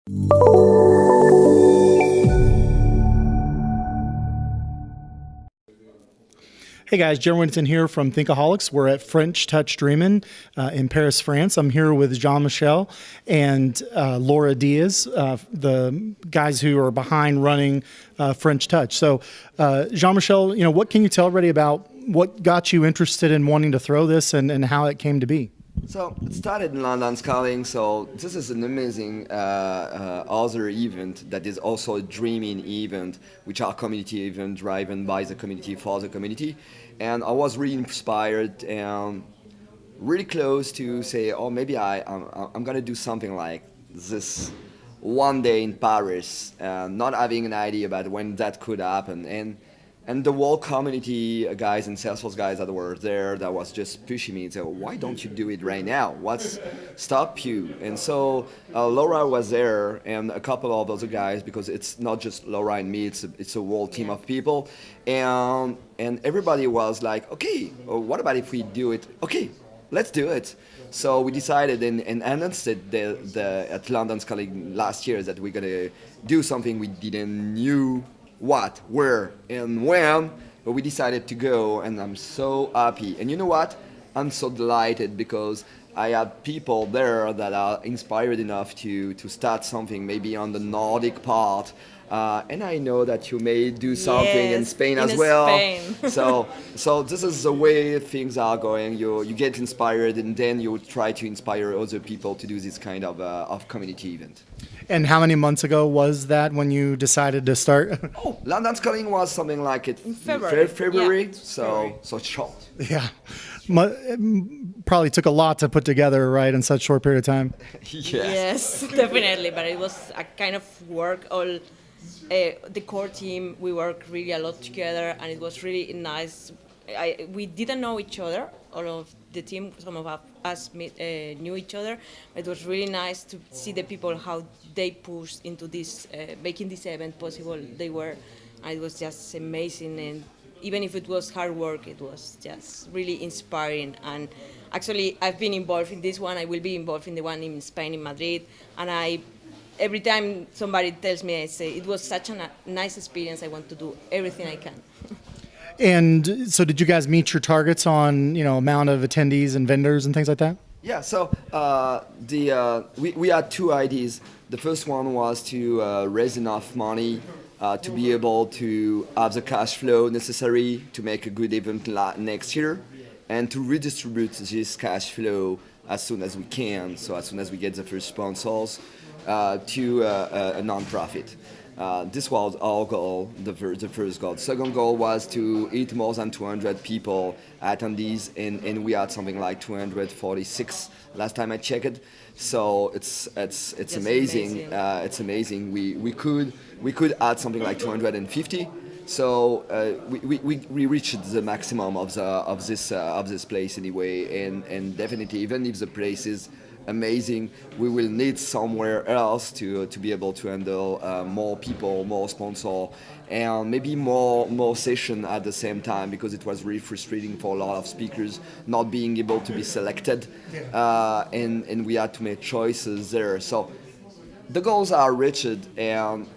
Hey guys, Jeremy Winston here from Thinkaholics. We're at French Touch Dreamin' in Paris, France. I'm here with Jean-Michel and Laura Diaz, the guys who are behind running French Touch. So, Jean-Michel, what can you tell everybody about what got you interested in wanting to throw this and how it came to be? So it started in London Scouting, so this is an amazing other event that is also a dreaming event, which are community event driven by the community for the community. And I was really inspired and really close to say, oh, maybe I'm gonna do something like this one day in Paris, not having an idea about when that could happen. And the whole community guys and Salesforce guys that were there that was just pushing me and said, why don't you do it right now? What's stop you? And so Laura was there and a couple of other guys, because it's not just Laura and me, it's a whole team of people. And everybody was like, okay, what about if we do it? Okay, let's do it. So we decided and announced it at London Calling last year that we're gonna do something we didn't knew what, where, and when, but we decided to go, and I'm so happy. And you know what? I'm so delighted because I had people there that are inspired enough to start something maybe on the Nordic part. And I know that you may do something in Spain as well. Spain. so this is the way things are going. You get inspired, and then you try to inspire other people to do this kind of community event. And how many months ago was that when you decided to start? Oh, London Calling was something like it in February. Yeah, so short. Yeah, it probably took a lot to put together, right, in such a short period of time. Yes, definitely. But it was a kind of work. All the core team, we worked really a lot together, and it was really nice. We didn't know each other, all of the team. Some of us knew each other. It was really nice to see the people, how they pushed into this, making this event possible. And it was just amazing. And even if it was hard work, it was just really inspiring. And actually, I've been involved in this one. I will be involved in the one in Spain, in Madrid. And every time somebody tells me, I say, it was such a nice experience. I want to do everything I can. And so did you guys meet your targets on, amount of attendees and vendors and things like that? Yeah, so we had two ideas. The first one was to raise enough money to be able to have the cash flow necessary to make a good event next year, and to redistribute this cash flow as soon as we can, so as soon as we get the first sponsors, to a non-profit. This was our goal, the first goal. The second goal was to hit more than 200 people attendees, and we had something like 246 last time I checked. So it's amazing. It's amazing. We could add something like 250. So we reached the maximum of this place anyway, and definitely, even if the place is amazing, we will need somewhere else to be able to handle more people, more sponsor, and maybe more session at the same time, because it was really frustrating for a lot of speakers not being able to be selected, and we had to make choices there. So the goals are reached, and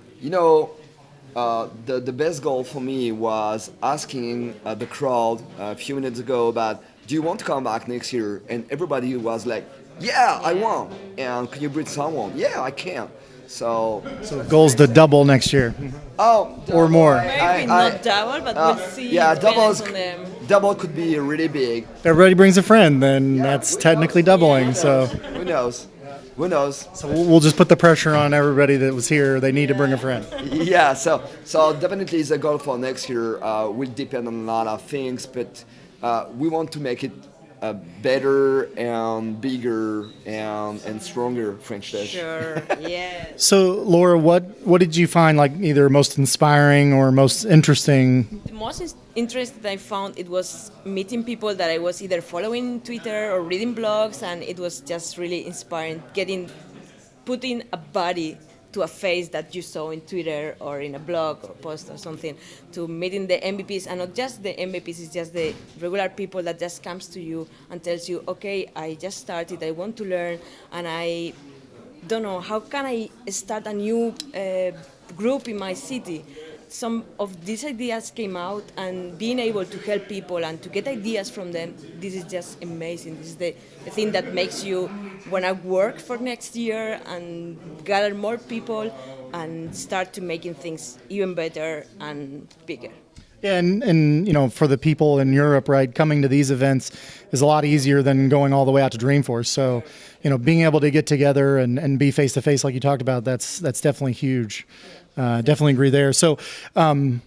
the best goal for me was asking the crowd a few minutes ago about, do you want to come back next year? And everybody was like, yeah, I want. And can you bring someone? Yeah, I can. So goals to double next year. Oh, or more. Maybe not double, but we'll see. Yeah, double could be really big. If everybody brings a friend, then that's technically doubling. So who knows? Who knows? So we'll just put the pressure on everybody that was here. They need to bring a friend. Yeah. So definitely the goal for next year will depend on a lot of things, but we want to make it better and bigger and stronger French Touch. Sure, yeah. So, Laura, what did you find like either most inspiring or most interesting? The most interesting I found, it was meeting people that I was either following Twitter or reading blogs, and it was just really inspiring, putting a body to a face that you saw in Twitter or in a blog or post or something, to meeting the MVPs, and not just the MVPs, it's just the regular people that just comes to you and tells you, okay, I just started, I want to learn, and don't know, how can I start a new group in my city? Some of these ideas came out, and being able to help people and to get ideas from them, this is just amazing. This is the thing that makes you want to work for next year and gather more people and start to making things even better and bigger. Yeah, and for the people in Europe, right, coming to these events is a lot easier than going all the way out to Dreamforce. So, being able to get together and be face to face, like you talked about, that's definitely huge. Definitely agree there. So, some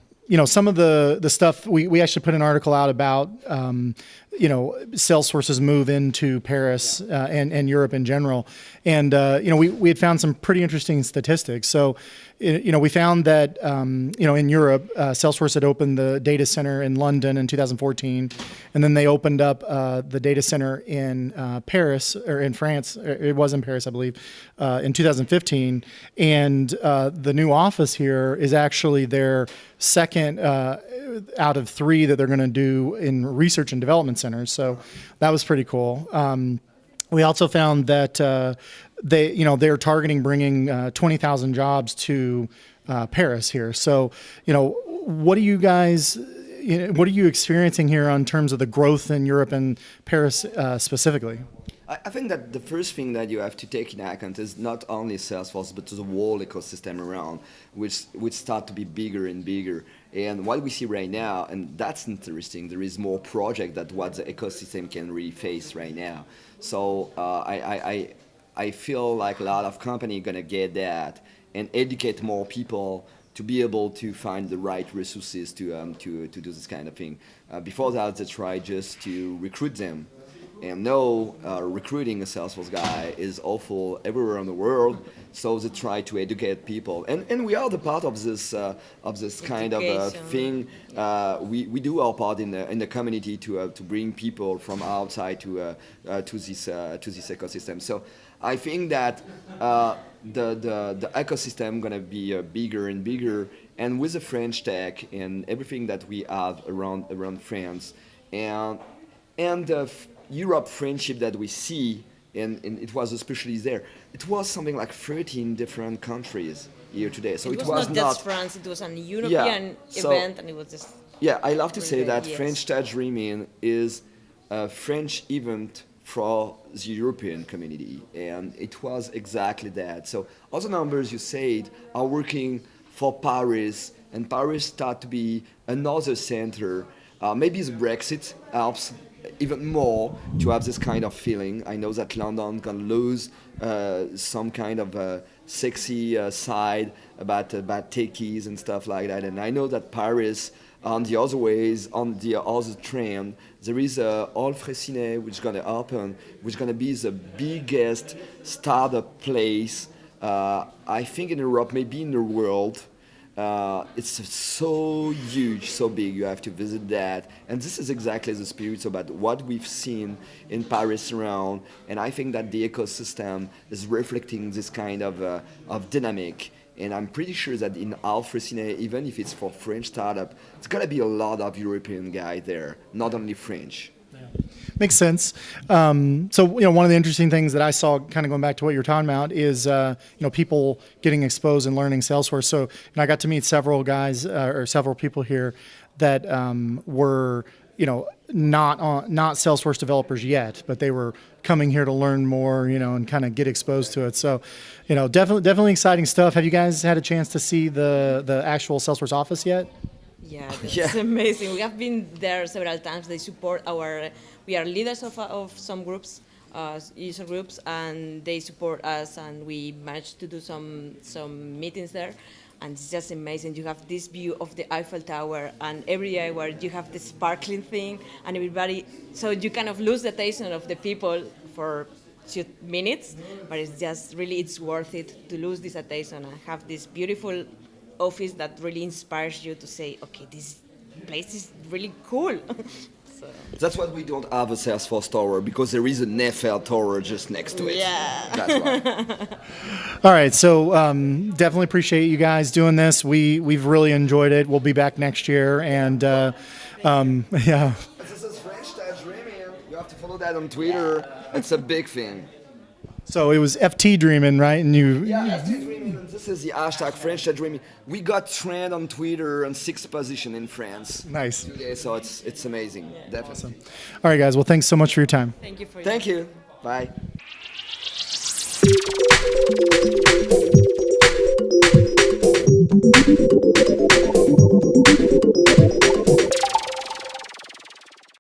of the stuff we actually put an article out about, Salesforce's move into Paris and Europe in general, and we had found some pretty interesting statistics. So, we found that in Europe, Salesforce had opened the data center in London in 2014, and then they opened up the data center in Paris, or in France. It was in Paris, I believe, in 2015. And the new office here is actually their second out of 3 that they're going to do in research and development centers. So that was pretty cool. We also found that they're targeting bringing 20,000 jobs to Paris here. So, what are you guys, what are you experiencing here in terms of the growth in Europe and Paris specifically? I think that the first thing that you have to take into account is not only Salesforce, but the whole ecosystem around, which start to be bigger and bigger. And what we see right now, and that's interesting, there is more project than what the ecosystem can really face right now. So I feel like a lot of companies gonna get that and educate more people to be able to find the right resources to do this kind of thing. Before that, they try just to recruit them. And no, recruiting a Salesforce guy is awful everywhere in the world. So they try to educate people, and we are the part of this kind of thing. We do our part in the community to bring people from outside to this ecosystem. So I think that the ecosystem gonna be bigger and bigger, and with the French tech and everything that we have around France, and the Europe friendship that we see, and it was especially there. It was something like 13 different countries here today. So it was not just France, it was an European event, and it was just... Yeah, I love to say really that yes. French Touch Dreaming is a French event for the European community, and it was exactly that. So all the numbers you said are working for Paris, and Paris start to be another center. Maybe the Brexit helps even more to have this kind of feeling. I know that London can lose some kind of sexy side about techies and stuff like that, and I know that Paris, on the other ways, on the other trend, there is All Fraissinet, which is going to open, which is going to be the biggest startup place, I think in Europe, maybe in the world. It's so huge, so big, you have to visit that. And this is exactly the spirit about what we've seen in Paris around. And I think that the ecosystem is reflecting this kind of dynamic. And I'm pretty sure that in Al Fraissinet, even if it's for French startup, it's going to be a lot of European guys there, not only French. Makes sense. So, one of the interesting things that I saw, kind of going back to what you're talking about, is people getting exposed and learning Salesforce. So, I got to meet several guys or several people here that were not Salesforce developers yet, but they were coming here to learn more, and kind of get exposed to it. So, definitely exciting stuff. Have you guys had a chance to see the actual Salesforce office yet? Yeah, that's amazing. We have been there several times. They support we are leaders of some groups, user groups, and they support us, and we managed to do some meetings there. And it's just amazing. You have this view of the Eiffel Tower, and every area where you have the sparkling thing, and everybody, so you kind of lose the attention of the people for 2 minutes, but it's just really, it's worth it to lose this attention and have this beautiful office that really inspires you to say, okay, this place is really cool. So. That's why we don't have a Salesforce tower, because there is an Eiffel tower just next to it. Yeah. That's why. All right, so definitely appreciate you guys doing this. We've really enjoyed it. We'll be back next year, and yeah. This is French Touch Dreaming. You have to follow that on Twitter. It's a big thing. So it was FT Dreaming, right? And you, Yeah, FT Dreaming, and this is the hashtag French Touch Dreaming. We got trend on Twitter on 6th position in France nice. today, so it's amazing. Definitely. All right, guys. Well, thanks so much for your time. Thank you for Thank you. Bye.